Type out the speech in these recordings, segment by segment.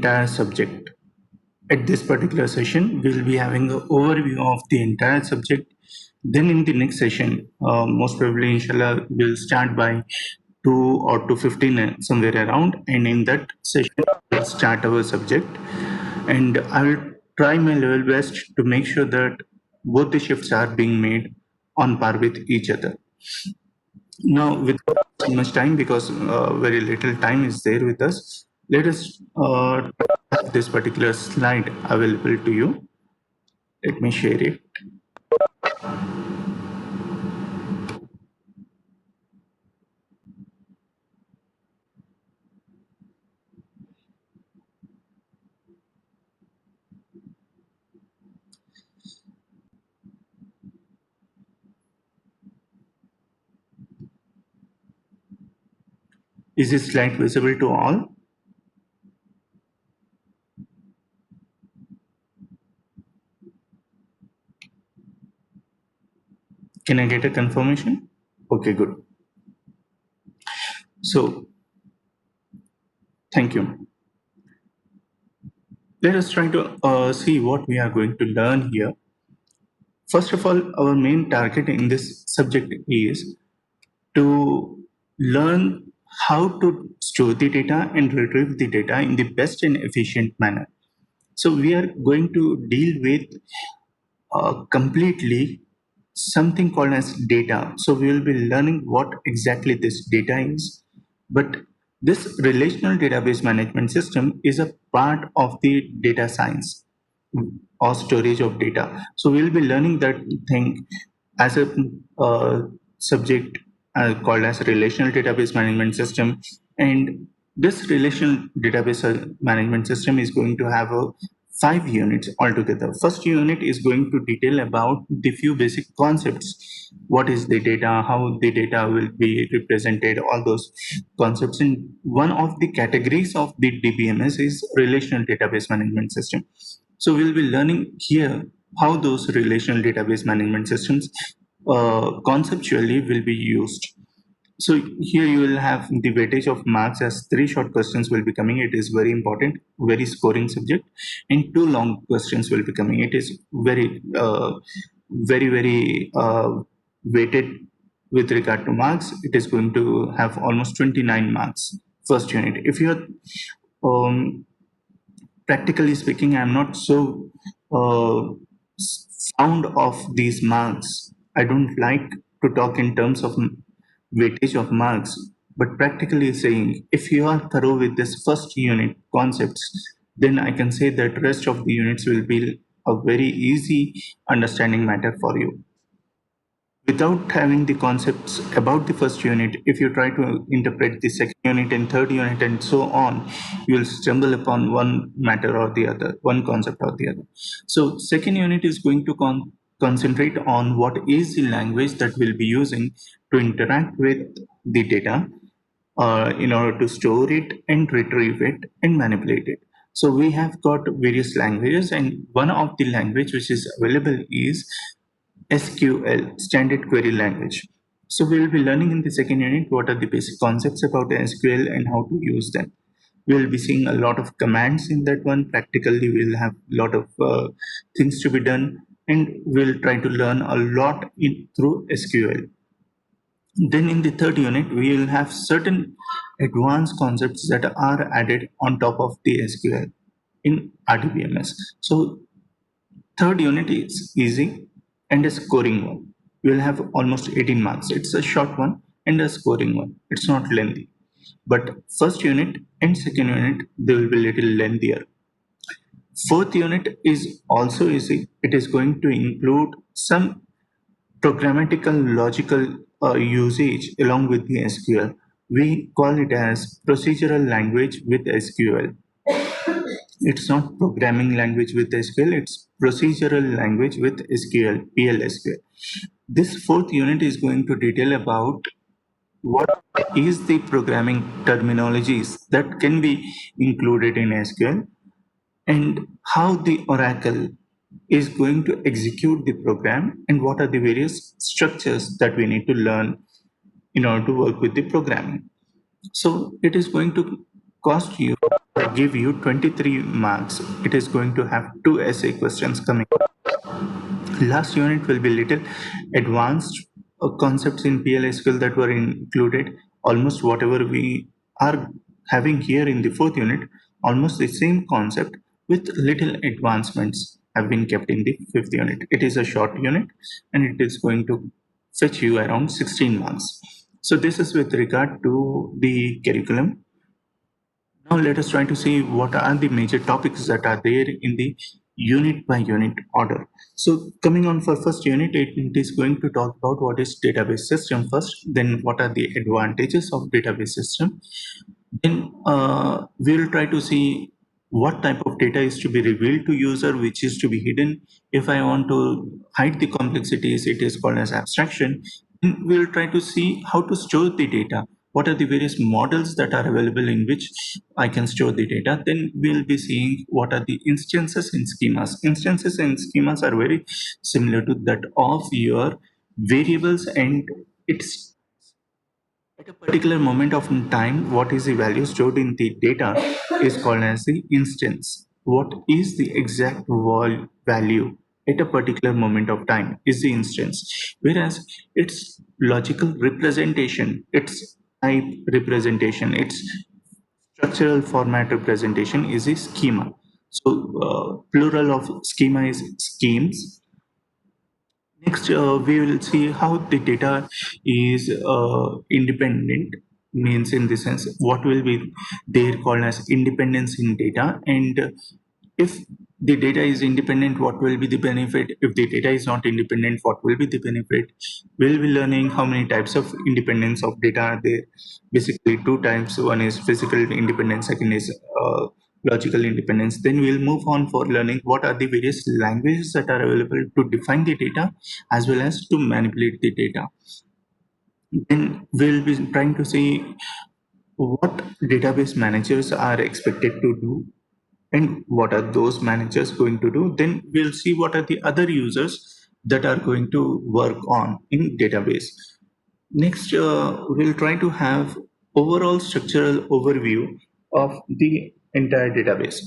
entire subject. At this particular session, we'll be having an overview of the entire subject. Then in the next session, most probably, inshallah, we'll start by 2 or 2:15, somewhere around. And in that session, we'll start our subject. And I will try my level best to make sure that both the shifts are being made on par with each other. Now, without too much time, because very little time is there with us, let us have this particular slide available to you. Let me share it. Is this slide visible to all? Can I get a confirmation? Okay, good. So, thank you. Let us try to see what we are going to learn here. First of all, our main target in this subject is to learn how to store the data and retrieve the data in the best and efficient manner. So we are going to deal with completely something called as data. So we will be learning what exactly this data is. But this relational database management system is a part of the data science or storage of data. So we'll be learning that thing as a subject called as relational database management system. And this relational database management system is going to have a 5 units altogether. First unit is going to detail about the few basic concepts. What is the data, how the data will be represented, all those concepts. And one of the categories of the DBMS is relational database management system. So we'll be learning here how those relational database management systems conceptually will be used. So here you will have the weightage of marks as 3 short questions will be coming. It is very important, very scoring subject, and 2 long questions will be coming. It is very weighted with regard to marks. It is going to have almost 29 marks first unit. If you are um, practically speaking, I'm not so fond of these marks. I don't like to talk in terms of weightage of marks, but practically saying, if you are thorough with this first unit concepts, then I can say that rest of the units will be a very easy understanding matter for you. Without having the concepts about the first unit, if you try to interpret the second unit and third unit and so on, you will stumble upon one matter or the other, one concept or the other. So second unit is going to concentrate on what is the language that we'll be using to interact with the data in order to store it and retrieve it and manipulate it. So we have got various languages, and one of the language which is available is SQL, Standard Query Language. So we will be learning in the second unit what are the basic concepts about the SQL and how to use them. We will be seeing a lot of commands in that one. Practically, we will have a lot of things to be done, and we'll try to learn a lot through SQL. Then in the third unit, we will have certain advanced concepts that are added on top of the SQL in RDBMS. So third unit is easy and a scoring one. You will have almost 18 marks. It's a short one and a scoring one. It's not lengthy. But first unit and second unit, they will be little lengthier. Fourth unit is also easy. It is going to include some programmatical logical usage along with the SQL. We call it as procedural language with SQL. It's not programming language with SQL, it's procedural language with SQL, PLSQL. This fourth unit is going to detail about what is the programming terminologies that can be included in SQL and how the Oracle is going to execute the program and what are the various structures that we need to learn in order to work with the programming. So it is going to cost you give you 23 marks. It is going to have two essay questions coming. Last unit will be little advanced concepts in PLSQL that were included. Almost whatever we are having here in the fourth unit, almost the same concept with little advancements have been kept in the fifth unit. It is a short unit and it is going to fetch you around 16 marks. So this is with regard to the curriculum. Now let us try to see what are the major topics that are there in the unit by unit order. So coming on for first unit, it is going to talk about what is database system first, then what are the advantages of database system. Then we will try to see what type of data is to be revealed to user, which is to be hidden. If I want to hide the complexities, it is called as abstraction. Then we will try to see how to store the data. What are the various models that are available in which I can store the data? Then we'll be seeing what are the instances and schemas. Instances and schemas are very similar to that of your variables, and it's at a particular moment of time, what is the value stored in the data is called as the instance. What is the exact value at a particular moment of time is the instance. Whereas its logical representation, its type representation, its structural format representation is a schema. So plural of schema is schemes. Next, we will see how the data is independent, means in the sense what will be there called as independence in data, and if the data is independent, what will be the benefit? If the data is not independent, what will be the benefit? We'll be learning how many types of independence of data are there. Basically, two types. One is physical independence, second is logical independence. Then we'll move on for learning what are the various languages that are available to define the data as well as to manipulate the data. Then we'll be trying to see what database managers are expected to do and what are those managers going to do. Then we'll see what are the other users that are going to work on in database. Next, we'll try to have overall structural overview of the entire database.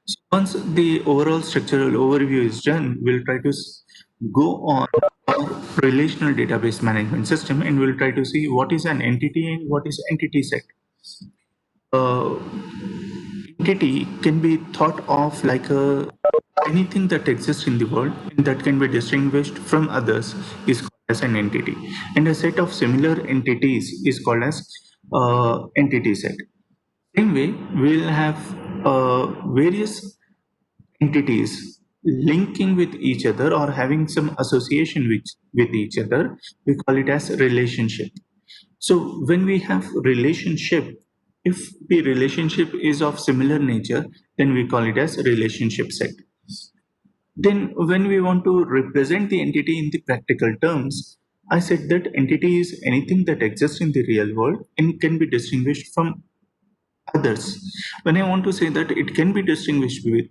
So once the overall structural overview is done, we'll try to go on our relational database management system, and we'll try to see what is an entity and what is entity set. Uh, Entity can be thought of like anything that exists in the world and that can be distinguished from others is called as an entity, and a set of similar entities is called as entity set. Same way, we'll have various entities linking with each other or having some association with each other. We call it as relationship. So when we have relationship, if the relationship is of similar nature, then we call it as relationship set. Then when we want to represent the entity in the practical terms, I said that entity is anything that exists in the real world and can be distinguished from others. When I want to say that it can be distinguished with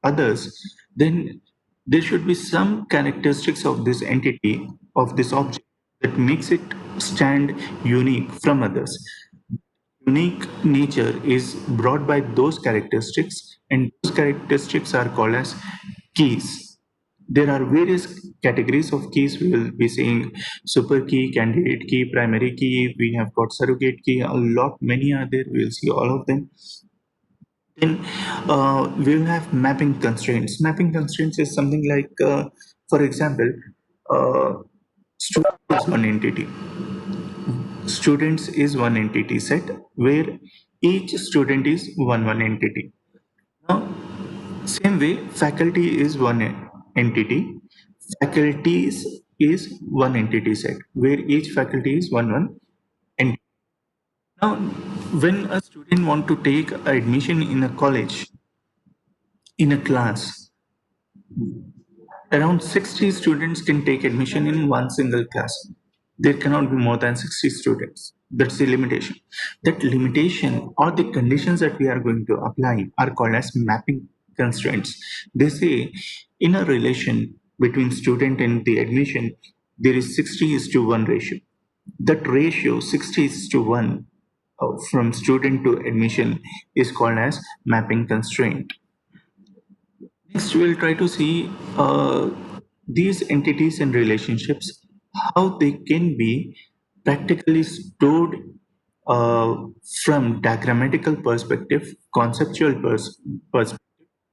others, then there should be some characteristics of this entity, of this object, that makes it stand unique from others. Unique nature is brought by those characteristics, and those characteristics are called as keys. There are various categories of keys. We will be seeing super key, candidate key, primary key. We have got surrogate key. A lot, many are there. We will see all of them. Then we will have mapping constraints. Mapping constraints is something like, for example, uh, student is one entity. Students is one entity set where each student is one entity. Now, same way, faculty is one entity. Faculties is one entity set where each faculty is one entity. Now, when a student want to take admission in a college, in a class, around 60 students can take admission in one single class. There cannot be more than 60 students. That's the limitation. That limitation or the conditions that we are going to apply are called as mapping constraints. They say in a relation between student and the admission, there is 60:1 ratio. That ratio, 60:1, from student to admission is called as mapping constraint. Next, we'll try to see these entities and relationships, how they can be practically stored uh, from diagrammatical perspective, conceptual perspective,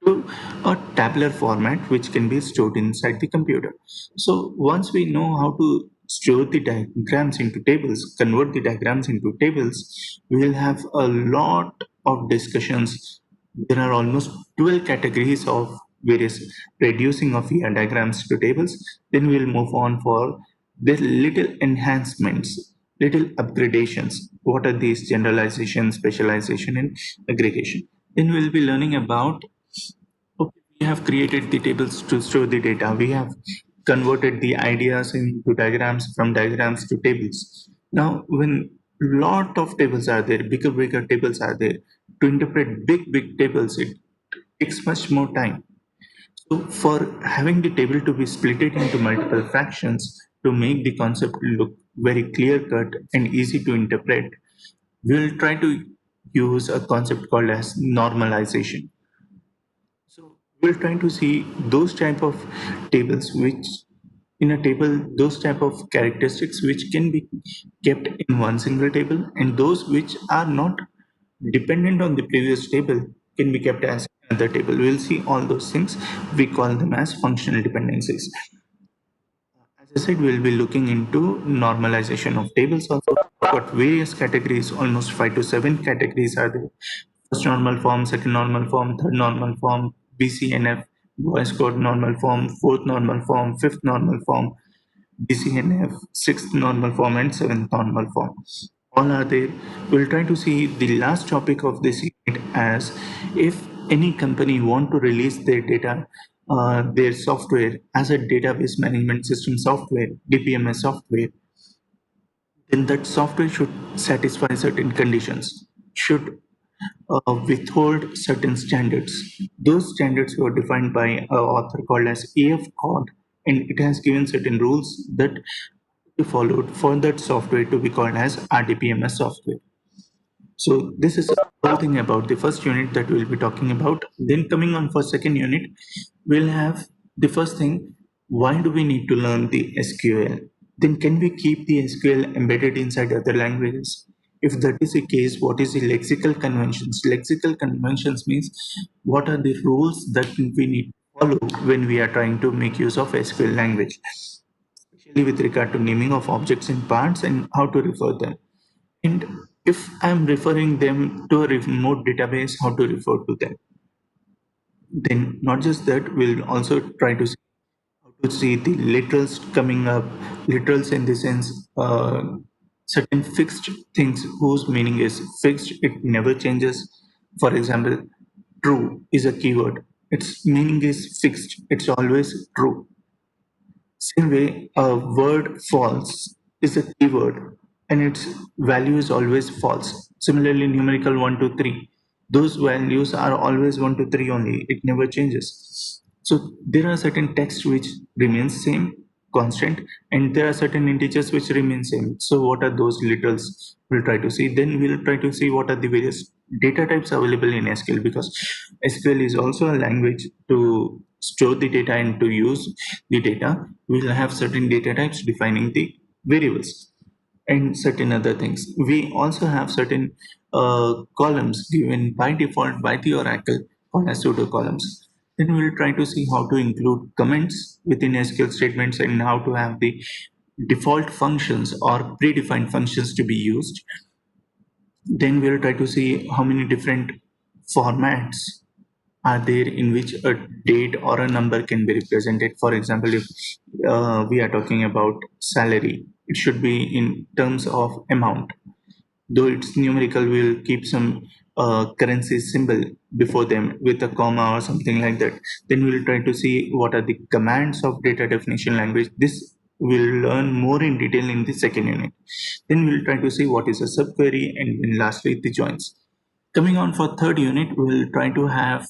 to a tabular format which can be stored inside the computer. So once we know how to store the diagrams into tables, convert the diagrams into tables, we will have a lot of discussions. There are almost 12 categories of various reducing of ER diagrams to tables. Then we'll move on for the little enhancements, little upgradations. What are these? Generalization, specialization, and aggregation. Then we'll be learning about, okay, we have created the tables to store the data. We have converted the ideas into diagrams, from diagrams to tables. Now, when lot of tables are there, bigger tables are there, to interpret big tables, it takes much more time. So for having the table to be split it into multiple fractions to make the concept look very clear cut and easy to interpret, we'll try to use a concept called as normalization. So we're trying to see those type of tables which in a table, those type of characteristics which can be kept in one single table, and those which are not dependent on the previous table can be kept as another table. We'll see all those things. We call them as functional dependencies. As I said, we'll be looking into normalization of tables also. Got various categories, almost 5 to 7 categories are there. First normal form, second normal form, third normal form, BCNF, Boyce code normal form, fourth normal form, fifth normal form, BCNF, sixth normal form, and seventh normal form. All are there. We'll try to see the last topic of this unit as if any company want to release their data, their software as a database management system software, DPMS software, then that software should satisfy certain conditions, should withhold certain standards. Those standards were defined by an author called as AF Code, and it has given certain rules that be followed for that software to be called as RDPMS software. So this is the whole thing about the first unit that we'll be talking about. Then coming on for second unit, we'll have the first thing, why do we need to learn the SQL? Then can we keep the SQL embedded inside other languages? If that is the case, what is the lexical conventions? Lexical conventions means what are the rules that we need to follow when we are trying to make use of SQL language, especially with regard to naming of objects and parts and how to refer them. And if I'm referring them to a remote database, how to refer to them. Then not just that, we'll also try to see how to see the literals coming up. Literals in the sense, certain fixed things whose meaning is fixed, it never changes. For example, true is a keyword. Its meaning is fixed. It's always true. Same way, a word false is a keyword and its value is always false. Similarly, numerical 1 to 3, those values are always 1 to 3 only, it never changes. So there are certain texts which remains same, constant, and there are certain integers which remain same. So what are those literals? We'll try to see. Then we'll try to see what are the various data types available in SQL, because SQL is also a language to store the data and to use the data. We'll have certain data types defining the variables and certain other things. We also have certain columns given by default by the Oracle called as pseudo columns. Then we'll try to see how to include comments within SQL statements and how to have the default functions or predefined functions to be used. Then we'll try to see how many different formats are there in which a date or a number can be represented. For example, if we are talking about salary, it should be in terms of amount. Though it's numerical, we'll keep some currency symbol before them with a comma or something like that. Then we'll try to see what are the commands of data definition language. This we'll learn more in detail in the second unit. Then we'll try to see what is a subquery, and then lastly the joins. Coming on for third unit, we'll try to have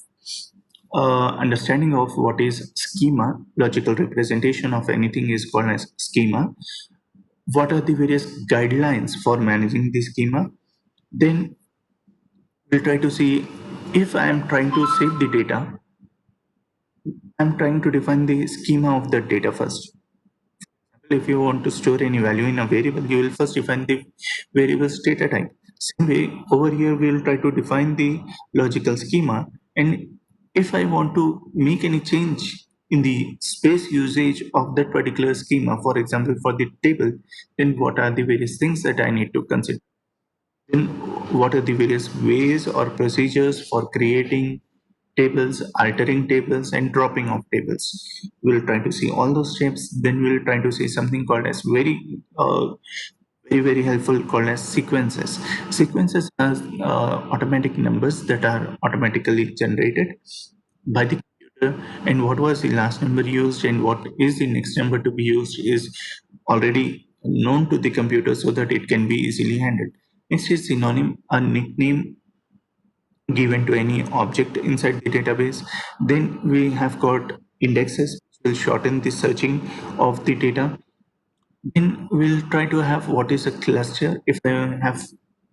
understanding of what is schema. Logical representation of anything is called as schema. What are the various guidelines for managing the schema? Then we'll try to see if I am trying to save the data, I'm trying to define the schema of the data first. If you want to store any value in a variable, you will first define the variable's data type. Same way, over here we will try to define the logical schema. And if I want to make any change in the space usage of that particular schema, for example, for the table, then what are the various things that I need to consider? Then what are the various ways or procedures for creating tables, altering tables, and dropping off tables? We'll try to see all those steps. Then we'll try to see something called as very helpful called as sequences. Sequences are automatic numbers that are automatically generated by the computer, and what was the last number used and what is the next number to be used is already known to the computer so that it can be easily handled. Next is synonym, a nickname given to any object inside the database. Then we have got indexes, which will shorten the searching of the data. Then we'll try to have what is a cluster. If I have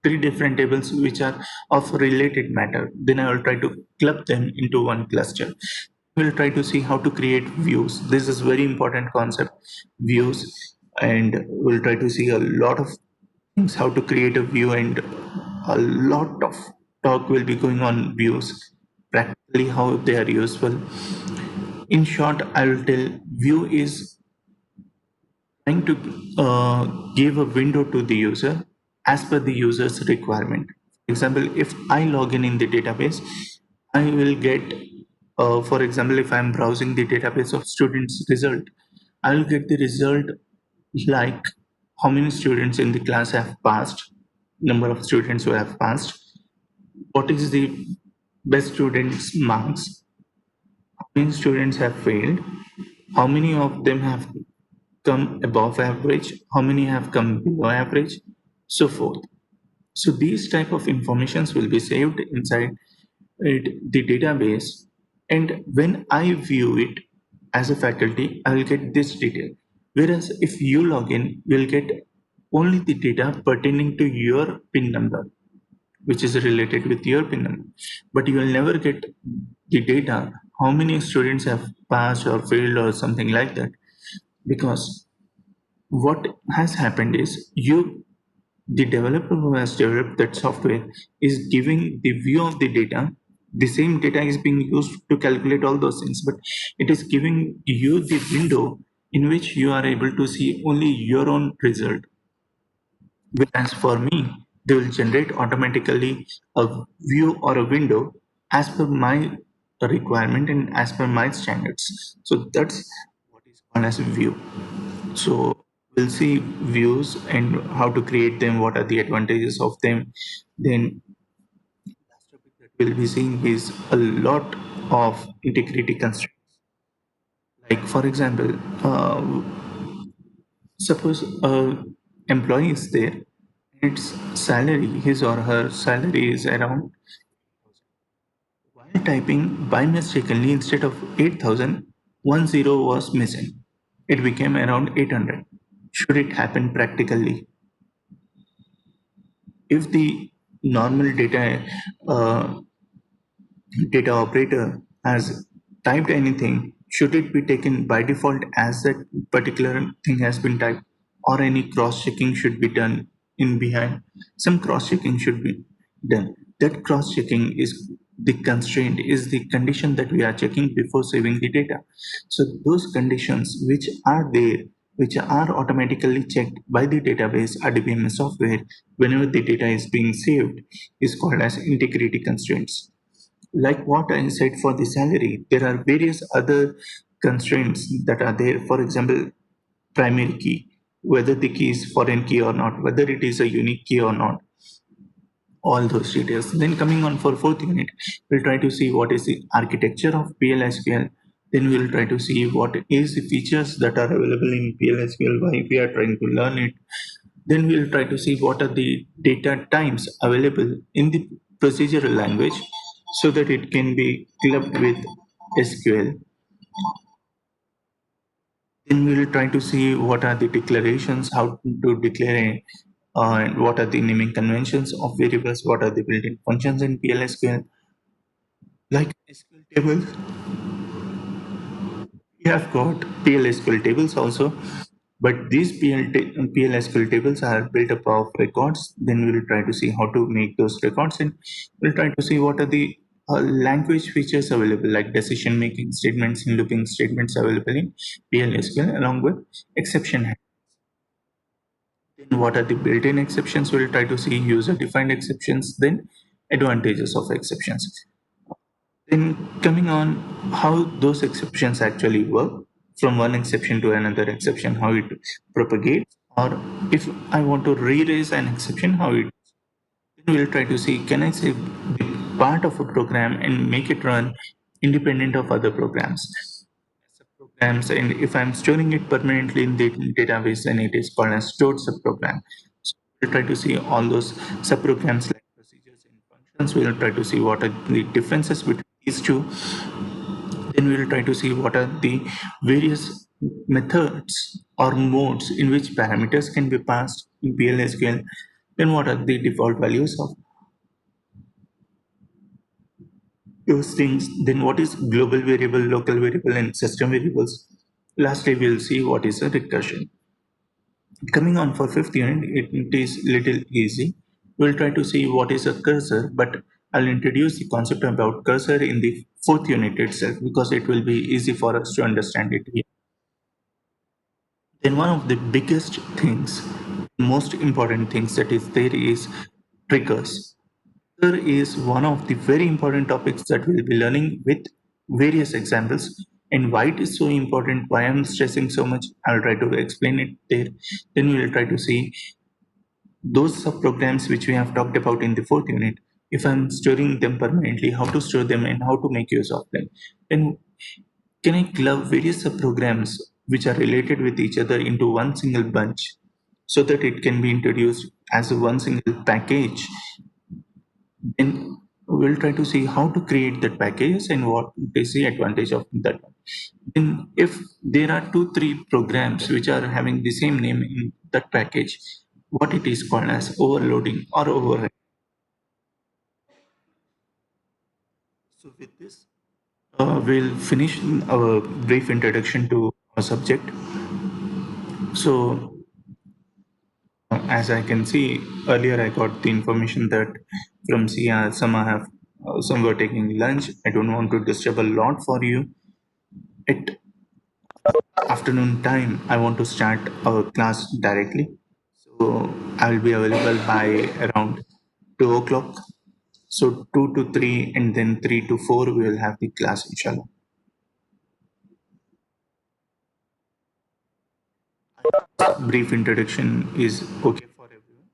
three different tables which are of related matter, then I will try to club them into one cluster. We'll try to see how to create views. This is very important concept, views, and we'll try to see a lot of things how to create a view, and a lot of talk will be going on views, practically how they are useful. In short, I will tell view is trying to give a window to the user as per the user's requirement. For example, if I log in the database, I will get, for example, if I'm browsing the database of students' result, I will get the result like how many students in the class have passed, number of students who have passed, what is the best students' marks, how many students have failed, how many of them have come above average, how many have come below average, so forth. So these type of informations will be saved inside the database, and when I view it as a faculty, I will get this detail. Whereas if you log in, you'll get only the data pertaining to your PIN number, which is related with your PIN number. But you will never get the data how many students have passed or failed or something like that, because what has happened is the developer who has developed that software is giving the view of the data. The same data is being used to calculate all those things, but it is giving you the window in which you are able to see only your own result. Whereas for me, they will generate automatically a view or a window as per my requirement and as per my standards. So that's what is called as a view. So we'll see views and how to create them, what are the advantages of them. Then last topic that we'll be seeing is a lot of integrity constraints. Like for example, suppose a employee is there, its salary, his or her salary is around, while typing by mistakenly instead of 8,000, one zero was missing. It became around 800. Should it happen practically? If the normal uh, data operator has typed anything, should it be taken by default as that particular thing has been typed, or any cross checking should be done in behind? Some cross checking should be done. That cross checking is the constraint, is the condition that we are checking before saving the data. So those conditions which are there, which are automatically checked by the database RDBMS software whenever the data is being saved, is called as integrity constraints. Like what I said for the salary, there are various other constraints that are there. For example, primary key, whether the key is foreign key or not, whether it is a unique key or not, all those details. Then coming on for fourth unit, we'll try to see what is the architecture of PLSQL. Then we'll try to see what is the features that are available in PLSQL, why we are trying to learn it. Then we'll try to see what are the data types available in the procedural language so that it can be clubbed with SQL. Then we'll try to see what are the declarations, how to declare and what are the naming conventions of variables, what are the built-in functions in PLSQL, like SQL tables. We have got PLSQL tables also, but these PLSQL tables are built up of records. Then we will try to see how to make those records, and we'll try to see what are the language features available, like decision making statements and looping statements available in PLSQL, along with exception handling. Then what are the built-in exceptions? We'll try to see user-defined exceptions, then advantages of exceptions. Then coming on how those exceptions actually work, from one exception to another exception, how it propagates, or if I want to re-raise an exception, how it. Then we'll try to see, can I save the part of a program and make it run independent of other programs? Subprograms, and if I'm storing it permanently in the database, then it is called as stored subprogram. So we'll try to see all those subprograms like procedures and functions. We'll try to see what are the differences between these two. Then we will try to see what are the various methods or modes in which parameters can be passed in PLSQL. Then what are the default values of those things. Then what is global variable, local variable, and system variables. Lastly, we'll see what is a recursion. Coming on for fifth unit, it is little easy. We'll try to see what is a cursor, but I'll introduce the concept about cursor in the fourth unit itself because it will be easy for us to understand it here. Then one of the biggest things, most important things that is there is triggers. Trigger is one of the very important topics that we'll be learning with various examples. And why it is so important, why I'm stressing so much, I'll try to explain it there. Then we'll try to see those subprograms which we have talked about in the fourth unit. If I'm storing them permanently, how to store them and how to make use of them. Then can I club various subprograms which are related with each other into one single bunch so that it can be introduced as a one single package? Then we'll try to see how to create that package and what is the advantage of that one. Then if there are two, three programs which are having the same name in that package, what it is called as overloading or override. So with this, we'll finish our brief introduction to our subject. So as I can see earlier, I got the information that from Sia, some were taking lunch. I don't want to disturb a lot for you. At afternoon time, I want to start our class directly. So I will be available by around 2 o'clock. So 2 to 3, and then 3 to 4, we will have the class, inshallah. Brief introduction is okay for everyone.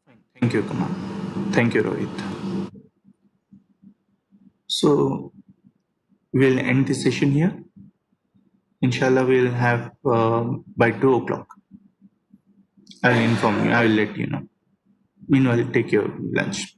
Fine. Thank you, Kamal. Thank you, Rohit. So we'll end the session here. Inshallah, we'll have by 2 o'clock. I'll inform you. I will let you know. Meanwhile, take your lunch.